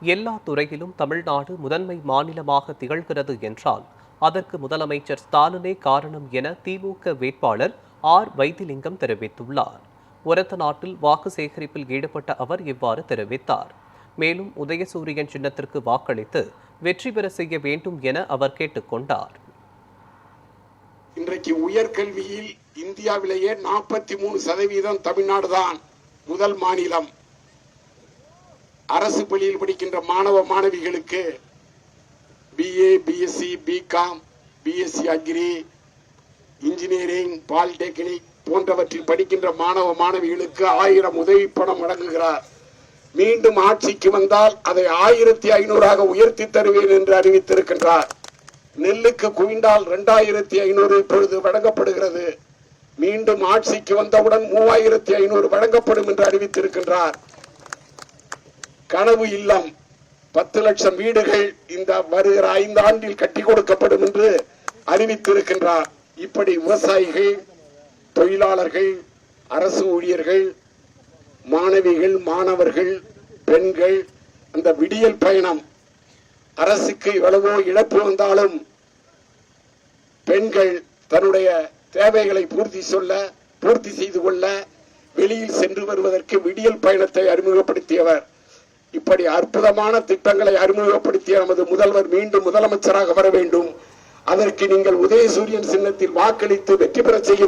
எல்லா துறையிலும் தமிழ்நாடு முதன்மை மாநிலமாக திகழ்கிறது என்றால் அதற்கு முதலமைச்சர் ஸ்டாலினே காரணம் என திமுக வேட்பாளர் ஆர் வைத்திலிங்கம் தெரிவித்துள்ளார். ஒரத்த நாட்டில் வாக்கு சேகரிப்பில் ஈடுபட்ட அவர் இவ்வாறு தெரிவித்தார். மேலும் உதயசூரியன் சின்னத்திற்கு வாக்களித்து வெற்றி பெற செய்ய வேண்டும் என அவர் கேட்டுக்கொண்டார். இன்றைக்கு உயர்கல்வியில் இந்தியாவிலேயே 43% தமிழ்நாடுதான் முதல் மாநிலம். அரசு பள்ளியில் படிக்கின்ற மாணவ மாணவிகளுக்கு BA, BSc, BCom, BSc agri, engineering, polytechnic போன்றவற்றில் படிக்கின்ற மாணவ மாணவிகளுக்கு 1000 உதவி பணம் வழங்குகிறார். மீண்டும் ஆட்சிக்கு வந்தால் அதை 1500 உயர்த்தி தருவேன் என்று அறிவித்திருக்கின்றார். நெல்லுக்கு குவிண்டால் 2500 இப்பொழுது வழங்கப்படுகிறது. மீண்டும் ஆட்சிக்கு வந்தவுடன் 3500 வழங்கப்படும் என்று அறிவித்திருக்கின்றார். கனவு இல்லம் 10 லட்சம் வீடுகள் இந்த வருகிற 5 ஆண்டில் கட்டி கொடுக்கப்படும் என்று அறிவித்திருக்கின்றார். இப்படி விவசாயிகள், தொழிலாளர்கள், அரசு ஊழியர்கள், மாணவிகள், மாணவர்கள், பெண்கள் அந்த விடியல் பயணம் அரசுக்கு எவ்வளவோ இழப்பு வந்தாலும் பெண்கள் தன்னுடைய தேவைகளை பூர்த்தி செய்து கொள்ள வெளியில் சென்று வருவதற்கு விடியல் பயணத்தை அறிமுகப்படுத்தியவர். இப்படி அற்புதமான திட்டங்களை அறிமுகப்படுத்திய நமது முதல்வர் மீண்டும் முதலமைச்சராக வர வேண்டும். அதற்கு நீங்கள் உதயசூரியன் சின்னத்தில் வாக்களித்து வெற்றி பெற செய்ய